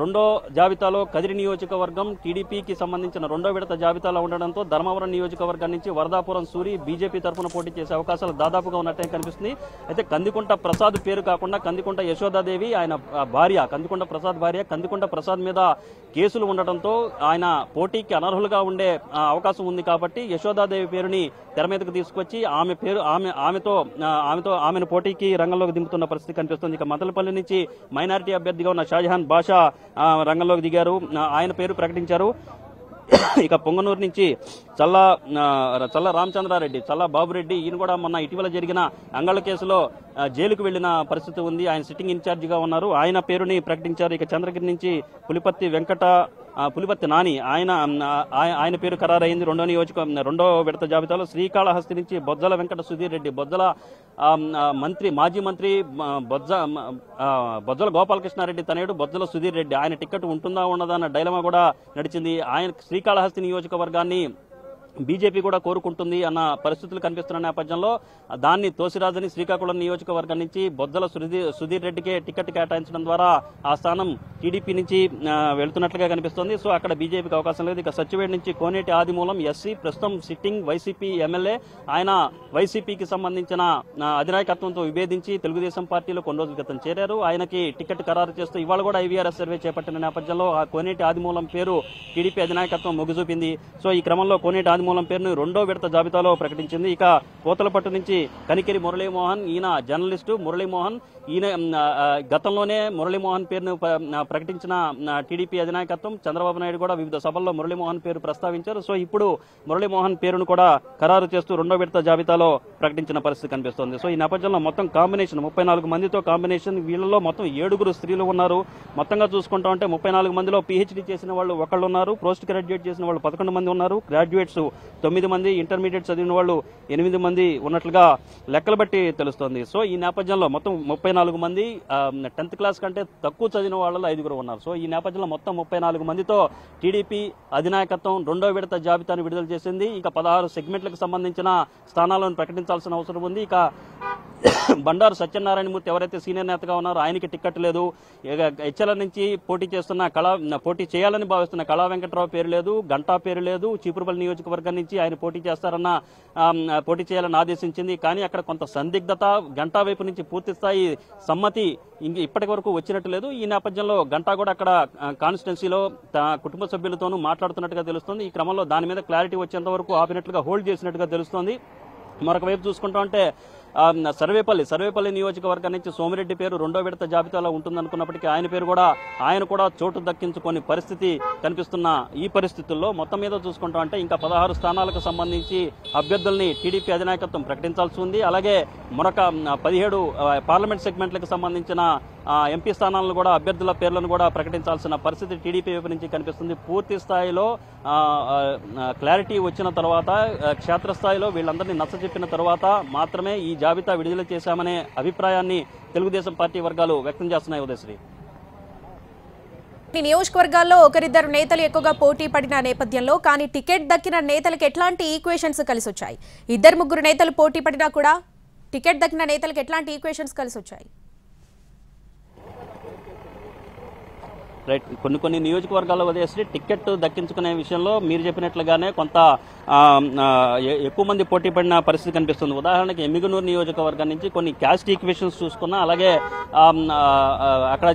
రెండో జాబితాలో కదిరి నియోజకవర్గం టీడీపీకి సంబంధించిన రెండో విడత జాబితాలో ఉండడంతో ధర్మవరం నియోజకవర్గం నుంచి వరదాపురం సూరి బీజేపీ తరఫున పోటీ చేసే అవకాశాలు దాదాపుగా ఉన్నట్టే కనిపిస్తుంది. అయితే కందికొండ ప్రసాద్ పేరు కాకుండా కందికొండ యశోదాదేవి ఆయన భార్య కందికొండ ప్రసాద్ మీద కేసులు ఉండటంతో ఆయన పోటీకి అనర్హులుగా ఉండే అవకాశం ఉంది. కాబట్టి యశోదాదేవి పేరుని తెర మీదకు తీసుకొచ్చి ఆమెను పోటీకి రంగంలోకి దింపుతున్న పరిస్థితి కనిపిస్తుంది. ఇక మదలపల్లి నుంచి మైనారిటీ అభ్యర్థిగా ఉన్న షాజహాన్ బాషా రంగంలోకి దిగారు, ఆయన పేరు ప్రకటించారు. ఇక పొంగనూరు నుంచి చల్ల రామచంద్రారెడ్డి, చల్ల బాబురెడ్డి, ఈయన కూడా మొన్న ఇటీవల జరిగిన అంగళ్ళ కేసులో జైలుకు వెళ్లిన పరిస్థితి ఉంది. ఆయన సిట్టింగ్ ఇన్ఛార్జిగా ఉన్నారు, ఆయన పేరుని ప్రకటించారు. ఇక చంద్రగిరి నుంచి పులిపత్తి నాని ఆయన పేరు ఖరారైంది రెండో విడత జాబితాలో. శ్రీకాళహస్తి నుంచి బొజ్జల వెంకట సుధీర్ రెడ్డి, మాజీ మంత్రి బొజ్జల గోపాలకృష్ణారెడ్డి తనయుడు బొజ్జల సుధీర్ రెడ్డి, ఆయన టికెట్ ఉంటుందా ఉండదా అన్న డైలమా కూడా నడిచింది. ఆయన శ్రీకాళహస్తి నియోజకవర్గాన్ని బీజేపీ కూడా కోరుకుంటుంది అన్న పరిస్థితులు కనిపిస్తున్న నేపథ్యంలో దాన్ని తోసిరాజని శ్రీకాకుళం నియోజకవర్గం నుంచి బొజ్జల సుధీర్ రెడ్డికే టికెట్ కేటాయించడం ద్వారా ఆ స్థానం టీడీపీ నుంచి వెళుతున్నట్లుగా కనిపిస్తోంది. సో అక్కడ బీజేపీకి అవకాశం లేదు. ఇక సచివేడ్ నుంచి కోనేటి ఆదిమూలం ఎస్సీ, ప్రస్తుతం సిట్టింగ్ వైసీపీ ఎమ్మెల్యే, ఆయన వైసీపీకి సంబంధించిన అధినాయకత్వంతో విభేదించి తెలుగుదేశం పార్టీలో కొన్ని రోజుల క్రితం చేరారు. ఆయనకి టికెట్ ఖరారు చేస్తూ ఇవాళ కూడా ఐవీఆర్ఎస్ సర్వే చేపట్టిన నేపథ్యంలో ఆ కోనేటి ఆదిమూలం పేరు టీడీపీ అధినాయకత్వం మొగ్గు చూపింది. సో ఈ క్రమంలో కోనేటి ఆదిమూలం పేరును రెండో విడత జాబితాలో ప్రకటించింది. ఇక పూతలపట్టు నుంచి కనికిరి మురళీమోహన్, ఈయన జర్నలిస్టు మురళీమోహన్, ఈయన గతంలోనే మురళీమోహన్ పేరును ప్రకటించిన టీడీపీ అధినాయకత్వం చంద్రబాబు నాయుడు కూడా వివిధ సభల్లో మురళీమోహన్ పేరు ప్రస్తావించారు. సో ఇప్పుడు మురళీమోహన్ పేరును కూడా ఖరారు చేస్తూ రెండో విడత జాబితాలో ప్రకటించిన పరిస్థితి కనిపిస్తోంది. సో ఈ నేపథ్యంలో మొత్తం కాంబినేషన్ 34 మందితో కాంబినేషన్, వీళ్ళలో మొత్తం 7 స్త్రీలు ఉన్నారు. మొత్తంగా చూసుకుంటా ఉంటే 34 మందిలో పీహెచ్డీ చేసిన వాళ్ళు ఒకళ్ళు ఉన్నారు, పోస్ట్ గ్రాడ్యుయేట్ చేసిన వాళ్ళు 11 మంది ఉన్నారు, గ్రాడ్యుయేట్స్ 9 మంది, ఇంటర్మీడియట్ చదివిన వాళ్ళు 8 మంది ఉన్నట్లుగా లెక్కలు బట్టి తెలుస్తోంది. సో ఈ నేపథ్యంలో మొత్తం 34 మంది 10th క్లాస్ కంటే తక్కువ చదివిన వాళ్ళలో 5 ఉన్నారు. సో ఈ నేపథ్యంలో మొత్తం 34 మందితో టీడీపీ అధినాయకత్వం రెండో విడత జాబితాను విడుదల చేసింది. ఇక 16 సెగ్మెంట్లకు సంబంధించిన స్థానాలను ప్రకటించాల్సిన అవసరం ఉంది. ఇక బండారు సత్యనారాయణమూర్తి ఎవరైతే సీనియర్ నేతగా ఉన్నారో ఆయనకి టికెట్ లేదు. హెచ్ఎల్ నుంచి పోటీ చేయాలని భావిస్తున్న కళా వెంకట్రావు పేరు లేదు, గంటా పేరు లేదు. చీపురుపల్లి నియోజకవర్గం నుంచి ఆయన పోటీ చేయాలని ఆదేశించింది. కానీ అక్కడ కొంత సందిగ్ధత, గంటా వైపు నుంచి పూర్తి స్థాయి సమ్మతి ఇప్పటి వరకు వచ్చినట్టు లేదు. ఈ నేపథ్యంలో గంటా కూడా అక్కడ కాన్స్టిట్యున్సీలో కుటుంబ సభ్యులతోనూ మాట్లాడుతున్నట్టుగా తెలుస్తోంది. ఈ క్రమంలో దాని మీద క్లారిటీ వచ్చేంత వరకు ఆపినట్లుగా హోల్డ్ చేసినట్టుగా తెలుస్తోంది. మరొక వైపు చూసుకుంటా ఉంటే సర్వేపల్లి నియోజకవర్గం నుంచి సోమిరెడ్డి పేరు రెండో విడత జాబితాలో ఉంటుందనుకున్నప్పటికీ ఆయన కూడా చోటు దక్కించుకొని పరిస్థితి కనిపిస్తున్న ఈ పరిస్థితుల్లో మొత్తం మీద చూసుకుంటా అంటే ఇంకా 16 స్థానాలకు సంబంధించి అభ్యర్థుల్ని టీడీపీ అధినాయకత్వం ప్రకటించాల్సి ఉంది. అలాగే మరొక 17 పార్లమెంట్ సెగ్మెంట్లకు సంబంధించిన ఎంపీ స్థానాలను కూడా అభ్యర్థుల పేర్లను కూడా ప్రకటించాల్సిన పరిస్థితి టీడీపీ వైపు నుంచి కనిపిస్తుంది. పూర్తి స్థాయిలో క్లారిటీ వచ్చిన తర్వాత, క్షేత్రస్థాయిలో వీళ్ళందరినీ నచ్చజెప్పిన తర్వాత మాత్రమే ఈ జాబితా విడుదల చేశామనే అభిప్రాయాన్ని తెలుగుదేశం పార్టీ వర్గాలు వ్యక్తం చేస్తున్నాయి. ఉదయశ్రీ, నియోజకవర్గాల్లో ఒకరిద్దరు నేతలు ఎక్కువగా పోటీ పడిన నేపథ్యంలో కానీ టికెట్ దక్కిన నేతలకు ఎట్లాంటి ఈక్వేషన్స్ కలిసి వచ్చాయి? 2-3 నేతలు పోటీ పడినా కూడా టికెట్ దక్కిన నేతలకు ఎట్లాంటి ఈక్వేషన్స్ కలిసి వచ్చాయి? రైట్, కొన్ని నియోజకవర్గాల్లో వదిలేసి టికెట్ దక్కించుకునే విషయంలో మీరు చెప్పినట్లుగానే కొంత ఎక్కువ మంది పోటీ పడిన పరిస్థితి కనిపిస్తుంది. ఉదాహరణకి ఎమ్మిగనూరు నియోజకవర్గం నుంచి కొన్ని క్యాస్ట్ ఈక్వేషన్స్ చూసుకున్నా, అలాగే అక్కడ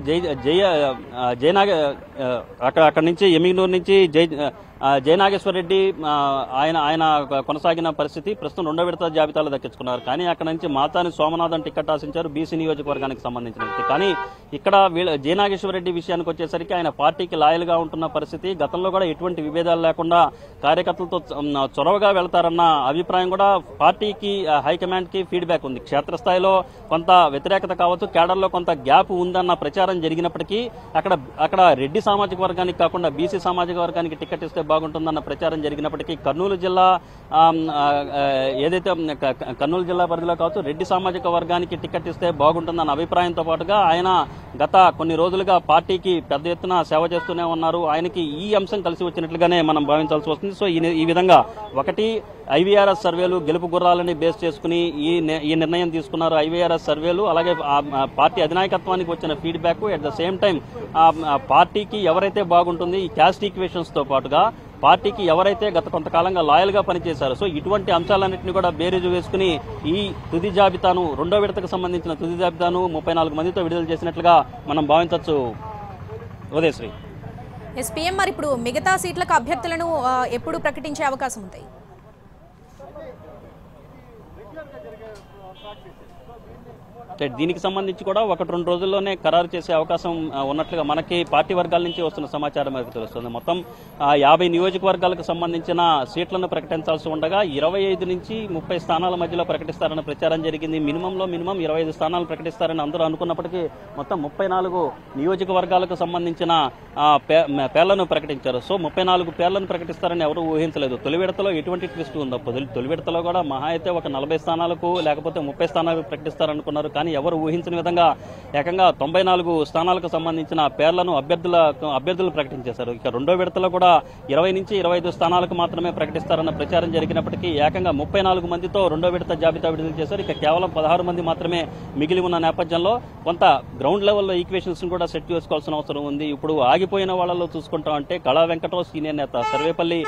అక్కడ నుంచి ఎమ్మిగనూరు నుంచి జయనాగేశ్వర రెడ్డి ఆయన కొనసాగిన పరిస్థితి ప్రస్తుతం రెండో విడత జాబితాలో దక్కించుకున్నారు. కానీ అక్కడ నుంచి మాతాని సోమనాథన్ టికెట్ ఆశించారు, బీసీ నియోజకవర్గానికి సంబంధించిన వ్యక్తి. కానీ ఇక్కడ జయనాగేశ్వర రెడ్డి విషయానికి వచ్చేసరికి ఆయన పార్టీకి లాయల్ గా ఉంటున్న పరిస్థితి. గతంలో కూడా ఎటువంటి విభేదాలు లేకుండా కార్యకర్తలతో చొరవగా వెళ్తారన్న అభిప్రాయం కూడా పార్టీకి హైకమాండ్ కి ఫీడ్బ్యాక్ ఉంది. క్షేత్రస్థాయిలో కొంత వ్యతిరేకత కావచ్చు, కేడర్లో కొంత గ్యాప్ ఉందన్న ప్రచారం జరిగినప్పటికీ అక్కడ రెడ్డి సామాజిక వర్గానికి కాకుండా బీసీ సామాజిక వర్గానికి టికెట్ ఇస్తే బాగుంటుందన్న ప్రచారం జరిగినప్పటికీ కర్నూలు జిల్లా కర్నూలు జిల్లా పరిధిలో కావచ్చు రెడ్డి సామాజిక వర్గానికి టికెట్ ఇస్తే బాగుంటుందన్న అభిప్రాయంతో పాటుగా ఆయన గత కొన్ని రోజులుగా పార్టీకి పెద్ద ఎత్తున సేవ చేస్తూనే ఉన్నారు. ఆయనకి ఈ అంశం కలిసి వచ్చినట్లుగానే మనం భావించాల్సి వస్తుంది. సో ఈ విధంగా ఒకటి ఐవీఆర్ఎస్ సర్వేలు గెలుపు గుర్రాలని బేస్ చేసుకుని ఈ నిర్ణయం తీసుకున్నారు. ఐవీఆర్ఎస్ సర్వేలు, అలాగే పార్టీ అధినాయకత్వానికి వచ్చిన feedback, at the same time పార్టీకి ఎవరైతే బాగుంటుంది ఈ క్యాస్ట్ ఈక్వేషన్స్ తో పాటుగా పార్టీకి ఎవరైతే గత కొంతకాలంగా లాయల్ గా పనిచేశారో, సో ఇటువంటి అంశాలన్నింటినీ కూడా బేరీజు వేసుకుని ఈ తుది జాబితాను రెండో విడతకు సంబంధించిన తుది జాబితాను 34 మందితో విడుదల చేసినట్లుగా మనం భావించవచ్చు. ఉదయశ్రీ, ఎస్పీఎం మరి ఇప్పుడు మిగతా సీట్లకు అభ్యర్థులను ఎప్పుడు ప్రకటించే అవకాశం ఉంది? దీనికి సంబంధించి కూడా 1-2 రోజుల్లోనే ఖరారు చేసే అవకాశం ఉన్నట్లుగా మనకి పార్టీ వర్గాల నుంచి వస్తున్న సమాచారం మనకు తెలుస్తుంది. మొత్తం 50 నియోజకవర్గాలకు సంబంధించిన సీట్లను ప్రకటించాల్సి ఉండగా 25 నుంచి 30 స్థానాల మధ్యలో ప్రకటిస్తారన్న ప్రచారం జరిగింది. మినిమం 25 స్థానాలు ప్రకటిస్తారని అందరూ అనుకున్నప్పటికీ మొత్తం 34 నియోజకవర్గాలకు సంబంధించిన పేర్లను ప్రకటించారు. సో 34 పేర్లను ప్రకటిస్తారని ఎవరు ఊహించలేదు. తొలి విడతలో ఎటువంటి ట్విస్ట్ ఉందో, తొలి విడతలో కూడా మహా అయితే ఒక 40 స్థానాలకు లేకపోతే 30 స్థానాలకు ప్రకటిస్తారనుకున్నారు. కానీ ఎవరు ఊహించిన విధంగా ఏకంగా 94 స్థానాలకు సంబంధించిన పేర్లను అభ్యర్థులు ప్రకటించేశారు. ఇక రెండో విడతలో కూడా 20 నుంచి 25 స్థానాలకు మాత్రమే ప్రకటిస్తారన్న ప్రచారం జరిగినప్పటికీ ఏకంగా 34 మందితో రెండో విడత జాబితా విడుదల చేశారు. ఇక కేవలం 16 మంది మాత్రమే మిగిలి ఉన్న నేపథ్యంలో కొంత గ్రౌండ్ లెవెల్లో ఈక్వేషన్స్ కూడా సెట్ చేసుకోవాల్సిన అవసరం ఉంది. ఇప్పుడు ఆగిపోయిన వాళ్ళలో చూసుకుంటాం అంటే కళా వెంకట్రావు సీనియర్ నేత, సర్వేపల్లి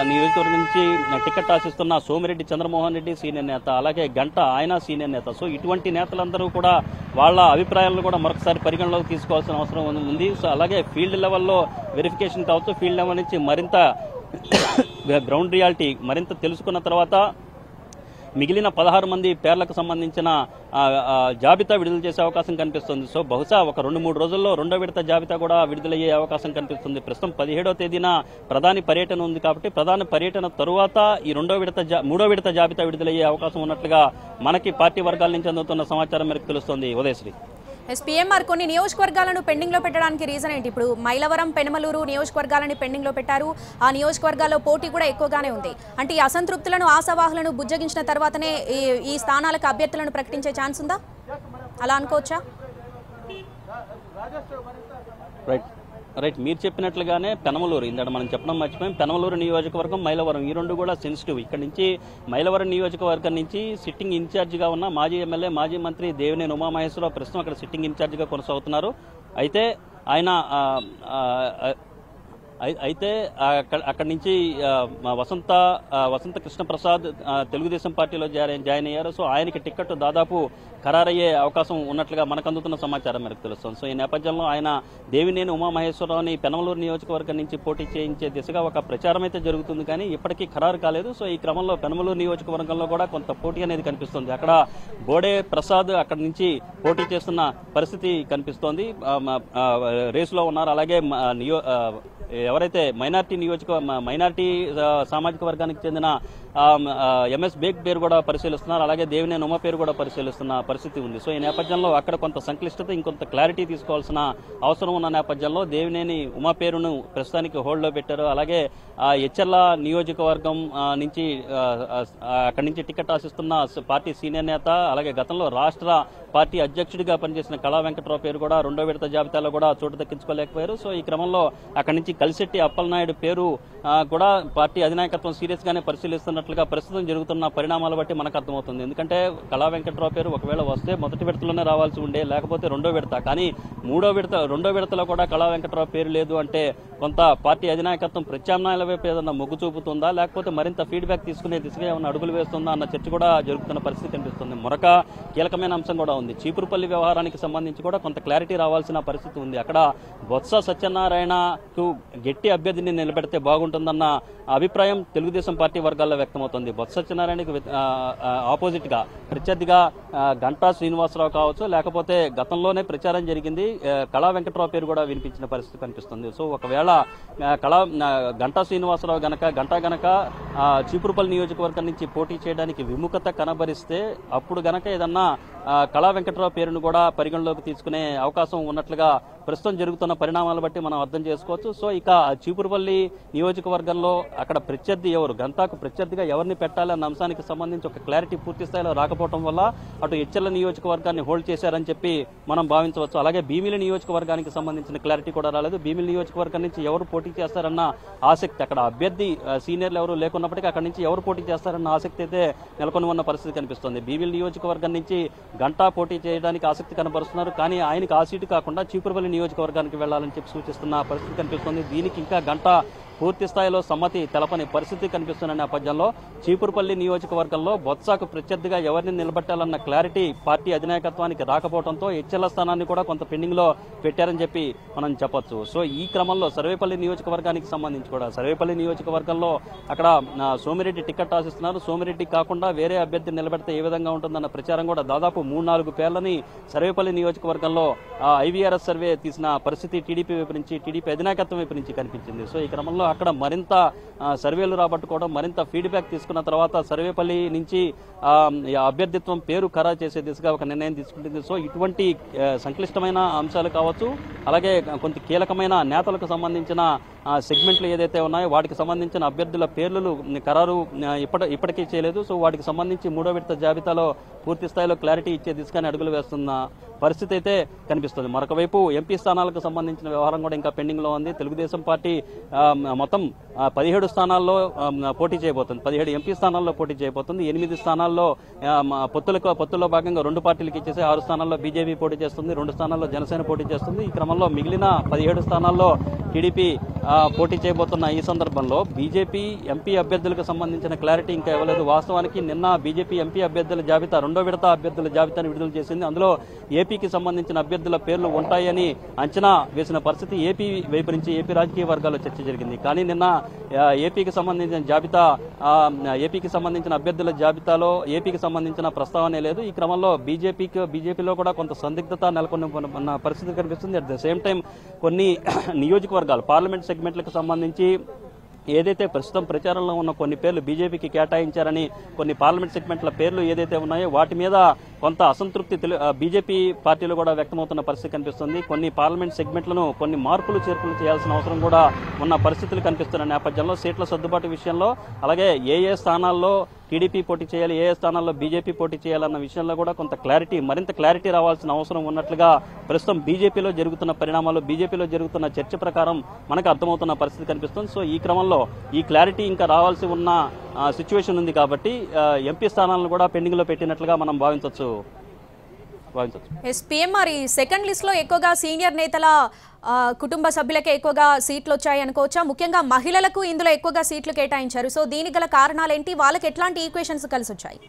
నియోజకవర్గం నుంచి టికెట్ ఆశిస్తున్న సోమిరెడ్డి చంద్రమోహన్ రెడ్డి సీనియర్ నేత, అలాగే గంట ఆయన సీనియర్ నేత. సో ఇటువంటి నేతలందరూ కూడా వాళ్ళ అభిప్రాయాలను కూడా మరొకసారి పరిగణలోకి తీసుకోవాల్సిన అవసరం ఉంది. సో అలాగే ఫీల్డ్ లెవెల్లో వెరిఫికేషన్ కావచ్చు, ఫీల్డ్ లెవెల్ నుంచి మరింత గ్రౌండ్ రియాలిటీ మరింత తెలుసుకున్న తర్వాత మిగిలిన 16 మంది పేర్లకు సంబంధించిన జాబితా విడుదల చేసే అవకాశం కనిపిస్తుంది. సో బహుశా ఒక 2-3 రోజుల్లో రెండో విడత జాబితా కూడా విడుదలయ్యే అవకాశం కనిపిస్తుంది. ప్రస్తుతం 17వ తేదీన ప్రధాని పర్యటన ఉంది కాబట్టి ప్రధాని పర్యటన తరువాత ఈ మూడో విడత జాబితా విడుదలయ్యే అవకాశం ఉన్నట్లుగా మనకి పార్టీ వర్గాల నుంచి అందుతున్న సమాచారం మేరకు తెలుస్తోంది. ఉదయశ్రీ, ఎస్పీఎంఆర్ కొన్ని నియోజకవర్గాలను పెండింగ్ లో పెట్టడానికి రీజన్ ఏంటి? ఇప్పుడు మైలవరం, పెనమలూరు నియోజకవర్గాలని పెండింగ్ లో పెట్టారు. ఆ నియోజకవర్గాల్లో పోటీ కూడా ఎక్కువగానే ఉంది. అంటే ఈ అసంతృప్తులను, ఆశావాహులను బుజ్జగించిన తర్వాతనే ఈ స్థానాలకు అభ్యర్థులను ప్రకటించే ఛాన్స్ ఉందా? అలా అనుకోవచ్చా? రైట్, మీరు చెప్పినట్లుగానే పెనమలూరు, ఇందాక మనం చెప్పడం మర్చిపోయాం. పెనమలూరు నియోజకవర్గం, మైలవరం ఈ రెండు కూడా సెన్సిటివ్. ఇక్కడ నుంచి మైలవరం నియోజకవర్గం నుంచి సిట్టింగ్ ఇన్ఛార్జిగా ఉన్న మాజీ ఎమ్మెల్యే, మాజీ మంత్రి దేవినేని ఉమామహేశ్వరరావు ప్రస్తుతం అక్కడ సిట్టింగ్ ఇన్ఛార్జిగా కొనసాగుతున్నారు. అయితే ఆయన అక్కడి నుంచి వసంత కృష్ణప్రసాద్ తెలుగుదేశం పార్టీలో జాయిన్ అయ్యారు. సో ఆయనకి టికెట్ దాదాపు ఖరారయ్యే అవకాశం ఉన్నట్లుగా మనకు అందుతున్న సమాచారం మేరకు తెలుస్తుంది. సో ఈ నేపథ్యంలో ఆయన దేవినేని ఉమామహేశ్వరరావుని పెనమలూరు నియోజకవర్గం నుంచి పోటీ చేయించే దిశగా ఒక ప్రచారం అయితే జరుగుతుంది, కానీ ఇప్పటికీ ఖరారు కాలేదు. సో ఈ క్రమంలో పెనమలూరు నియోజకవర్గంలో కూడా కొంత పోటీ అనేది కనిపిస్తుంది. అక్కడ బోడే ప్రసాద్ అక్కడి నుంచి పోటీ చేస్తున్న పరిస్థితి కనిపిస్తోంది. రేసులో ఉన్నారు. అలాగే ఎవరైతే మైనార్టీ సామాజిక వర్గానికి చెందిన ఎంఎస్ బేగ్ పేరు కూడా పరిశీలిస్తున్నారు. అలాగే దేవినేని ఉమ పేరు కూడా పరిశీలిస్తున్న పరిస్థితి ఉంది. సో ఈ నేపథ్యంలో అక్కడ కొంత సంక్లిష్టత, ఇంకొంత క్లారిటీ తీసుకోవాల్సిన అవసరం ఉన్న నేపథ్యంలో దేవినేని ఉమ పేరును ప్రస్తుతానికి హోల్డ్లో పెట్టారు. అలాగే ఎచ్చర్ల నియోజకవర్గం నుంచి అక్కడి నుంచి టికెట్ ఆశిస్తున్న పార్టీ సీనియర్ నేత, అలాగే గతంలో రాష్ట్ర పార్టీ అధ్యక్షుడిగా పనిచేసిన కళా వెంకట్రావు పేరు కూడా రెండో విడత జాబితాలో కూడా చోటు దక్కించుకోలేకపోయారు. సో ఈ క్రమంలో అక్కడి నుంచి కలిశెట్టి అప్పలనాయుడు పేరు కూడా పార్టీ అధినాయకత్వం సీరియస్ గానే పరిశీలిస్తున్నట్లుగా ప్రస్తుతం జరుగుతున్న పరిణామాలు బట్టి మనకు అర్థమవుతుంది. ఎందుకంటే కళా వెంకట్రావు పేరు ఒకవేళ వస్తే మొదటి విడతలోనే రావాల్సి ఉండే, లేకపోతే రెండో విడత. కానీ రెండో విడతలో కూడా కళా వెంకట్రావు పేరు లేదు అంటే కొంత పార్టీ అధినాయకత్వం ప్రత్యామ్నాయాల వైపు ఏదన్నా మొగ్గు చూపుతుందా, లేకపోతే మరింత ఫీడ్బ్యాక్ తీసుకునే దిశగా ఏమైనా అడుగులు వేస్తుందా అన్న చర్చ కూడా జరుగుతున్న పరిస్థితి కనిపిస్తుంది. మరొక కీలకమైన అంశం కూడా ఉంది. చీపురుపల్లి వ్యవహారానికి సంబంధించి కూడా కొంత క్లారిటీ రావాల్సిన పరిస్థితి ఉంది. అక్కడ బొత్స సత్యనారాయణకు గట్టి అభ్యర్థిని నిలబెడితే బాగుంటుందన్న అభిప్రాయం తెలుగుదేశం పార్టీ వర్గాల్లో వ్యక్తమవుతుంది. బొత్స సత్యనారాయణకు ఆపోజిట్ గా ప్రత్యర్థిగా గంటా శ్రీనివాసరావు కావచ్చు, లేకపోతే గతంలోనే ప్రచారం జరిగింది కళా వెంకట్రావు పేరు కూడా వినిపించిన పరిస్థితి కనిపిస్తుంది. సో ఒకవేళ గంటా శ్రీనివాసరావు గనక చీపురుపల్లి నియోజకవర్గం నుంచి పోటీ చేయడానికి విముఖత కనబరిస్తే అప్పుడు గనక ఏదన్నా కళా వెంకట్రావు పేరును కూడా పరిగణలోకి తీసుకునే అవకాశం ఉన్నట్లుగా ప్రస్తుతం జరుగుతున్న పరిణామాలు బట్టి మనం అర్థం చేసుకోవచ్చు. సో ఇక చీపురుపల్లి నియోజకవర్గంలో అక్కడ ప్రత్యర్థి ఎవరు, గంటాకు ప్రత్యర్థిగా ఎవరిని పెట్టాలన్న అంశానికి సంబంధించి ఒక క్లారిటీ పూర్తి స్థాయిలో రాకపోవడం వల్ల అటు ఎచ్చెర్ల నియోజకవర్గాన్ని హోల్డ్ చేశారని చెప్పి మనం భావించవచ్చు. అలాగే భీమిలి నియోజకవర్గానికి సంబంధించిన క్లారిటీ కూడా రాలేదు. భీమిలి నియోజకవర్గం నుంచి ఎవరు పోటీ చేస్తారన్న ఆసక్తి, అక్కడ అభ్యర్థి సీనియర్లు ఎవరు లేకున్నప్పటికీ అక్కడి నుంచి ఎవరు పోటీ చేస్తారన్న ఆసక్తి అయితే నెలకొని ఉన్న పరిస్థితి కనిపిస్తుంది. భీమిలి నియోజకవర్గం నుంచి గంటా పోటీ చేయడానికి ఆసక్తి కనబరుస్తున్నారు, కానీ ఆయనకు ఆ సీటు కాకుండా చీపురుపల్లి నియోజకవర్గానికి వెళ్లాలని చెప్పి సూచిస్తున్న పరిస్థితి కనిపిస్తుంది. దీనికి ఇంకా గంటా పూర్తి స్థాయిలో సమ్మతి తెలపని పరిస్థితి కనిపిస్తున్న నేపథ్యంలో చీపురుపల్లి నియోజకవర్గంలో బొత్సాకు ప్రత్యర్థిగా ఎవరిని నిలబెట్టాలన్న క్లారిటీ పార్టీ అధినాయకత్వానికి రాకపోవడంతో ఎచ్చెర్ల స్థానాన్ని కూడా కొంత పెండింగ్ లో పెట్టారని చెప్పి మనం చెప్పొచ్చు. సో ఈ క్రమంలో సర్వేపల్లి నియోజకవర్గానికి సంబంధించి కూడా సర్వేపల్లి నియోజకవర్గంలో అక్కడ సోమిరెడ్డి టికెట్ ఆశిస్తున్నారు. సోమిరెడ్డి కాకుండా వేరే అభ్యర్థిని నిలబెడితే ఏ విధంగా ఉంటుందన్న ప్రచారం కూడా దాదాపు 3-4 పేర్లని సర్వేపల్లి నియోజకవర్గంలో ఐవీఆర్ఎస్ సర్వే తీసిన పరిస్థితి టీడీపీ వైపు నుంచి, టీడీపీ అధినాయకత్వం వైపు నుంచి కనిపించింది. సో ఈ క్రమంలో అక్కడ మరింత సర్వేలు రాబట్టుకోవడం, మరింత ఫీడ్బ్యాక్ తీసుకున్న తర్వాత సర్వేపల్లి నుంచి అభ్యర్థిత్వం పేరు ఖరారు చేసే దిశగా ఒక నిర్ణయం తీసుకుంటుంది. సో ఇటువంటి సంక్లిష్టమైన అంశాలు కావచ్చు, అలాగే కొంత కీలకమైన నేతలకు సంబంధించిన సెగ్మెంట్లు ఏదైతే ఉన్నాయో వాటికి సంబంధించిన అభ్యర్థుల పేర్లు ఖరారు ఇప్పటికీ చేయలేదు. సో వాటికి సంబంధించి మూడో విడత జాబితాలో పూర్తి స్థాయిలో క్లారిటీ ఇచ్చే దిశగానే అడుగులు వేస్తున్న పరిస్థితి అయితే కనిపిస్తుంది. మరొక వైపు ఎంపీ స్థానాలకు సంబంధించిన వ్యవహారం కూడా ఇంకా పెండింగ్ లో ఉంది. తెలుగుదేశం పార్టీ మొత్తం 17 స్థానాల్లో పోటీ చేయబోతుంది, 17 ఎంపీ స్థానాల్లో పోటీ చేయబోతుంది. 8 స్థానాల్లో పొత్తుల్లో భాగంగా 2 పార్టీలకు ఇచ్చేసి 6 స్థానాల్లో బీజేపీ పోటీ చేస్తుంది, 2 స్థానాల్లో జనసేన పోటీ చేస్తుంది. ఈ క్రమంలో మిగిలిన 17 స్థానాల్లో టీడీపీ పోటీ చేయబోతున్న ఈ సందర్భంలో బీజేపీ ఎంపీ అభ్యర్థులకు సంబంధించిన క్లారిటీ ఇంకా ఇవ్వలేదు. వాస్తవానికి నిన్న బీజేపీ ఎంపీ అభ్యర్థుల జాబితా, రెండో విడత అభ్యర్థుల జాబితాను విడుదల చేసింది. అందులో ఏపీకి సంబంధించిన అభ్యర్థుల పేర్లు ఉంటాయని అంచనా వేసిన పరిస్థితి ఏపీ వైపు నుంచి, ఏపీ రాజకీయ వర్గాల్లో చర్చ జరిగింది. కానీ నిన్న ఏపీకి సంబంధించిన జాబితా ఏపీకి సంబంధించిన అభ్యర్థుల జాబితాలో ఏపీకి సంబంధించిన ప్రస్తావనే లేదు. ఈ క్రమంలో బీజేపీలో కూడా కొంత సందిగ్ధత నెలకొన్న పరిస్థితి కనిపిస్తుంది. అట్ ద సేమ్ టైం కొన్ని నియోజకవర్గాలు పార్లమెంట్ సెగ్మెంట్లకు సంబంధించి ఏదైతే ప్రస్తుతం ప్రచారంలో ఉన్న కొన్ని పేర్లు బీజేపీకి కేటాయించారని కొన్ని పార్లమెంట్ సెగ్మెంట్ల పేర్లు ఏదైతే ఉన్నాయో వాటి మీద కొంత అసంతృప్తి బీజేపీ పార్టీలు కూడా వ్యక్తమవుతున్న పరిస్థితి కనిపిస్తుంది. కొన్ని పార్లమెంట్ సెగ్మెంట్లను కొన్ని మార్పులు చేర్పులు చేయాల్సిన అవసరం కూడా ఉన్న పరిస్థితులు కనిపిస్తున్న నేపథ్యంలో సీట్ల సర్దుబాటు విషయంలో అలాగే ఏ స్థానాల్లో టీడీపీ పోటీ చేయాలి, ఏ స్థానాల్లో బీజేపీ పోటీ చేయాలన్న విషయంలో కూడా కొంత మరింత క్లారిటీ రావాల్సిన అవసరం ఉన్నట్లుగా ప్రస్తుతం బీజేపీలో జరుగుతున్న పరిణామాలు బీజేపీలో జరుగుతున్న చర్చ ప్రకారం మనకు అర్థమవుతున్న పరిస్థితి కనిపిస్తుంది. సో ఈ క్రమంలో ఈ క్లారిటీ ఇంకా రావాల్సి ఉన్న సిచ్యువేషన్ ఉంది కాబట్టి ఎంపీ స్థానాలను కూడా పెండింగ్ లో పెట్టినట్లుగా మనం భావించవచ్చు. పిఎంఆర్ ఈ సెకండ్ లిస్ట్ లో ఎక్కువగా సీనియర్ నేతల కుటుంబ సభ్యులకే ఎక్కువగా సీట్లు వచ్చాయి అనుకోవచ్చా? ముఖ్యంగా మహిళలకు ఇందులో ఎక్కువగా సీట్లు కేటాయించారు. సో దీనికి గల కారణాలు ఏంటి? వాళ్ళకి ఎట్లాంటి ఈక్వేషన్స్ కలిసి వచ్చాయి?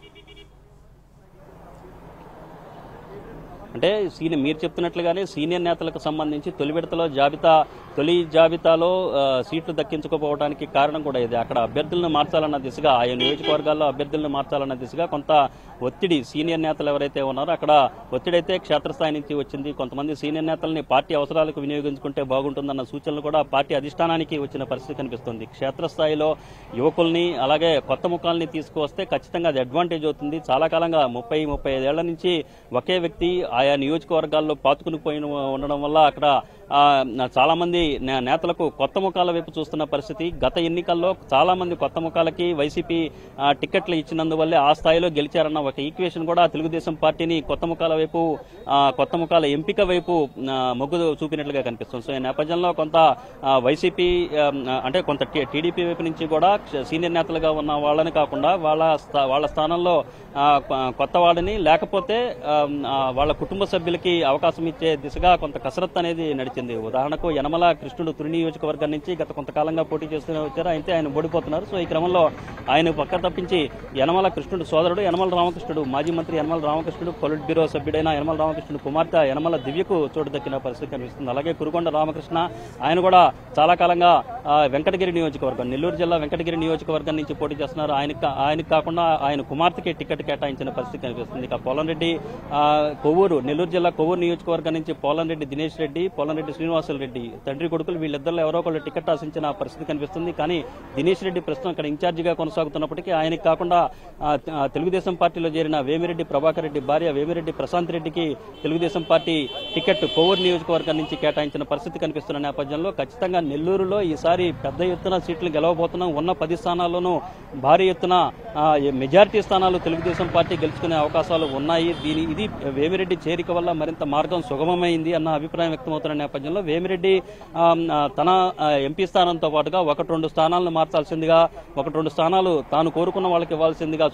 అంటే మీరు చెప్తున్నట్లుగానే సీనియర్ నేతలకు సంబంధించి తొలి జాబితాలో సీట్లు దక్కించుకోపోవడానికి కారణం కూడా ఇది. అక్కడ అభ్యర్థులను మార్చాలన్న దిశగా ఆయా నియోజకవర్గాల్లో అభ్యర్థులను మార్చాలన్న దిశగా కొంత ఒత్తిడి సీనియర్ నేతలు ఎవరైతే ఉన్నారో అక్కడ ఒత్తిడి అయితే క్షేత్రస్థాయి నుంచి వచ్చింది. కొంతమంది సీనియర్ నేతల్ని పార్టీ అవసరాలకు వినియోగించుకుంటే బాగుంటుందన్న సూచనలు కూడా పార్టీ అధిష్టానానికి వచ్చిన పరిస్థితి కనిపిస్తుంది. క్షేత్రస్థాయిలో యువకుల్ని అలాగే కొత్త ముఖాలని తీసుకువస్తే ఖచ్చితంగా అది అడ్వాంటేజ్ అవుతుంది. చాలా కాలంగా 35 ఏళ్ల నుంచి ఒకే వ్యక్తి ఆయా నియోజకవర్గాల్లో పాతుకుని పోయి ఉండడం వల్ల అక్కడ చాలా మంది నేతలకు కొత్త ముఖాల వైపు చూస్తున్న పరిస్థితి. గత ఎన్నికల్లో చాలా మంది కొత్త ముఖాలకి వైసీపీ టికెట్లు ఇచ్చినందువల్లే ఆ స్థాయిలో గెలిచారన్న ఒక ఈక్వేషన్ కూడా తెలుగుదేశం పార్టీని కొత్త ముఖాల ఎంపిక వైపు మొగ్గు చూపినట్లుగా కనిపిస్తుంది. సో ఈ నేపథ్యంలో కొంత వైసీపీ అంటే కొంత టీడీపీ వైపు నుంచి కూడా సీనియర్ నేతలుగా ఉన్న వాళ్ళని కాకుండా వాళ్ళ స్థానంలో కొత్త వాళ్ళని లేకపోతే వాళ్ళ కుటుంబ సభ్యులకి అవకాశం ఇచ్చే దిశగా కొంత కసరత్తు అనేది నడిచింది. ఉదాహరణకు యనమల కృష్ణుడు తుని నియోజకవర్గం నుంచి గత కొంతకాలంగా పోటీ చేస్తూనే వచ్చారు. అయితే ఆయన ఓడిపోతున్నారు. సో ఈ క్రమంలో ఆయన పక్క తప్పించి యనమల కృష్ణుడు సోదరుడు యనమల రామకృష్ణుడు మాజీ మంత్రి యనమల రామకృష్ణుడు పొలిట్ బ్యూరో సభ్యుడైన యనమల రామకృష్ణుడు కుమార్తె యనమల దివ్యకు చోటు దక్కిన పరిస్థితి కనిపిస్తుంది. అలాగే కురుకొండ రామకృష్ణ ఆయన కూడా చాలా కాలంగా వెంకటగిరి నియోజకవర్గం నెల్లూరు జిల్లా వెంకటగిరి నియోజకవర్గం నుంచి పోటీ చేస్తున్నారు. ఆయనకు కాకుండా ఆయన కుమార్తెకి టికెట్ కేటాయించిన పరిస్థితి కనిపిస్తుంది. ఇక పోలంరెడ్డి నెల్లూరు జిల్లా కొవ్వూరు నియోజకవర్గం నుంచి పోలంరెడ్డి దినేష్ రెడ్డి పోలంరెడ్డి శ్రీనివాసులు రెడ్డి తండ్రి కొడుకులు వీళ్ళిద్దరిలో ఎవరో ఒకళ్ళు టికెట్ ఆశించిన పరిస్థితి కనిపిస్తుంది. కానీ దినేష్ రెడ్డి ప్రస్తుతం ఇక్కడ ఇన్ఛార్జిగా కొనసాగుతున్నప్పటికీ ఆయనకు కాకుండా తెలుగుదేశం పార్టీలో చేరిన వేమిరెడ్డి ప్రభాకర్ రెడ్డి భార్య వేమిరెడ్డి ప్రశాంత్ రెడ్డికి తెలుగుదేశం పార్టీ టికెట్ కొవ్వూరు నియోజకవర్గం నుంచి కేటాయించిన పరిస్థితి కనిపిస్తున్న నేపథ్యంలో ఖచ్చితంగా నెల్లూరులో ఈసారి పెద్ద ఎత్తున సీట్లు గెలవబోతున్నాం. ఉన్న 10 స్థానాల్లోనూ భారీ ఎత్తున మెజారిటీ స్థానాలు తెలుగుదేశం పార్టీ గెలుచుకునే అవకాశాలు ఉన్నాయి. ఇది వేమిరెడ్డి చేరిక వల్ల మరింత మార్గం సుగమమైంది అన్న అభిప్రాయం వ్యక్తమవుతున్న నేపథ్యంలో వేమిరెడ్డి తన ఎంపీ స్థానంతో పాటుగా 1-2 స్థానాలను మార్చాల్సిందిగా 1-2 స్థానాలు తాను కోరుకున్న వాళ్ళకి ఇవ్వాల్సిందిగా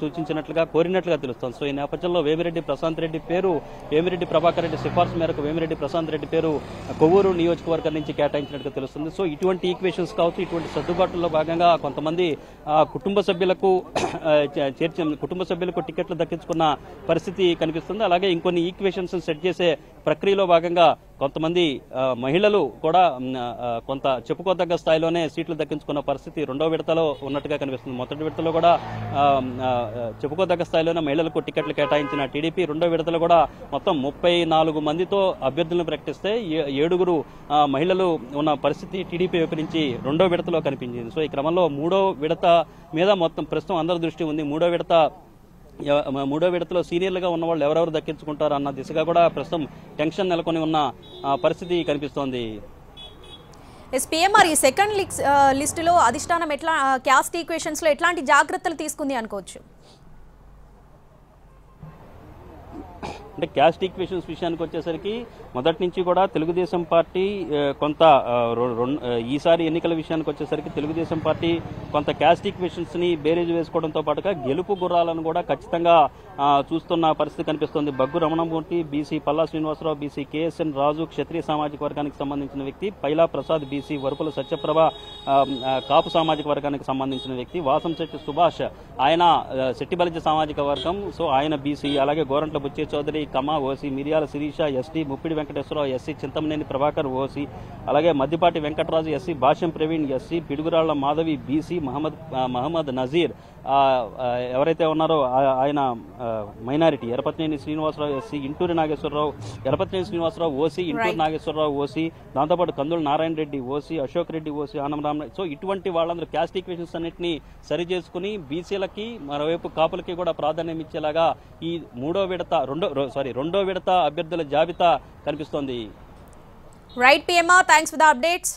కోరినట్లుగా తెలుస్తోంది. సో ఈ నేపథ్యంలో వేమిరెడ్డి ప్రశాంత్ రెడ్డి పేరు వేమిరెడ్డి ప్రభాకర్ రెడ్డి సిఫార్సు మేరకు వేమిరెడ్డి ప్రశాంత్ రెడ్డి పేరు కొవ్వూరు నియోజకవర్గం నుంచి కేటాయించినట్టుగా తెలుస్తుంది. సో ఇటువంటి ఈక్వేషన్స్ కావచ్చు, ఇటువంటి సర్దుబాటులో భాగంగా కొంతమంది కుటుంబ సభ్యులకు టికెట్లు దక్కించుకున్న పరిస్థితి కనిపిస్తుంది. అలాగే ఇంకొన్ని ఈక్వేషన్స్ సెట్ చేసే ప్రక్రియలో భాగంగా కొంతమంది మహిళలు కూడా కొంత చెప్పుకోదగ్గ స్థాయిలోనే సీట్లు దక్కించుకున్న పరిస్థితి రెండో విడతలో ఉన్నట్టుగా కనిపిస్తుంది. మొదటి విడతలో కూడా చెప్పుకోదగ్గ స్థాయిలోనే మహిళలకు టికెట్లు కేటాయించిన టీడీపీ రెండో విడతలో కూడా మొత్తం 34 మందితో అభ్యర్థులను ప్రకటిస్తే 7 మహిళలు ఉన్న పరిస్థితి టీడీపీ వైపు నుంచి రెండో విడతలో కనిపించింది. సో ఈ క్రమంలో మూడో విడత మీద మొత్తం ప్రస్తుతం అందరి దృష్టి ఉంది. మూడో విడతలో సీనియర్లుగా ఉన్న వాళ్ళు ఎవరెవరు దక్కించుకుంటారు అన్న దిశగా కూడా ప్రస్తుతం టెన్షన్ నెలకొని ఉన్న పరిస్థితి కనిపిస్తోంది. పిఎంఆర్ ఈ సెకండ్ లిస్టులో అధిష్టానం క్యాస్ట్ ఈక్వేషన్స్ లో ఎట్లాంటి జాగ్రత్తలు తీసుకుంది అనుకోవచ్చు? అంటే క్యాస్ట్ ఈక్వేషన్స్ విషయానికి వచ్చేసరికి మొదటి నుంచి కూడా తెలుగుదేశం పార్టీ కొంత ఈసారి ఎన్నికల విషయానికి వచ్చేసరికి తెలుగుదేశం పార్టీ కొంత క్యాస్ట్ ఈక్వేషన్స్ ని బేరేజ్ వేసుకోవడంతో పాటుగా గెలుపు గుర్రాలను కూడా ఖచ్చితంగా చూస్తున్న పరిస్థితి కనిపిస్తోంది. Baggu Ramanamurthy BC Palla Srinivasarao BC KSN Raju క్షత్రియ సామాజిక వర్గానికి సంబంధించిన వ్యక్తి, పైలా ప్రసాద్ బీసీ వరుపుల సత్యప్రభ కాపు సామాజిక వర్గానికి సంబంధించిన వ్యక్తి, వాసంశెట్టి సుభాష్ ఆయన శెట్టిబలిజ సామాజిక వర్గం, సో ఆయన బీసీ, అలాగే Gorantla Butche Chowdary comma OC, Miriyala Sirisha ST, Muppidi Venkateswararao SC, Chintamaneni Prabhakar OC, అలాగే Maddipati Venkataraju SC, Bhashyam Praveen SC, Piduguralla Madhavi BC, Mohammed Nazeer ఎవరైతే ఉన్నారో ఆయన minority, Yarapathineni Srinivasarao SC, Inturi Nageswararao, Yarapathineni Srinivasarao OC, Inturi Nageswararao OC, దాంతోపాటు Kandula Narayana Reddy OC, Ashok Reddy OC, Anandarama. So ఇటువంటి వాళ్ళందరూ క్యాస్ట్ ఈక్వేషన్స్ అన్నింటినీ సరి చేసుకుని బీసీలకి మరోవైపు కాపులకి కూడా ప్రాధాన్యం ఇచ్చేలాగా ఈ రెండో విడత అభ్యర్థుల జాబితా కనిపిస్తోంది. Right PMR, thanks for the updates.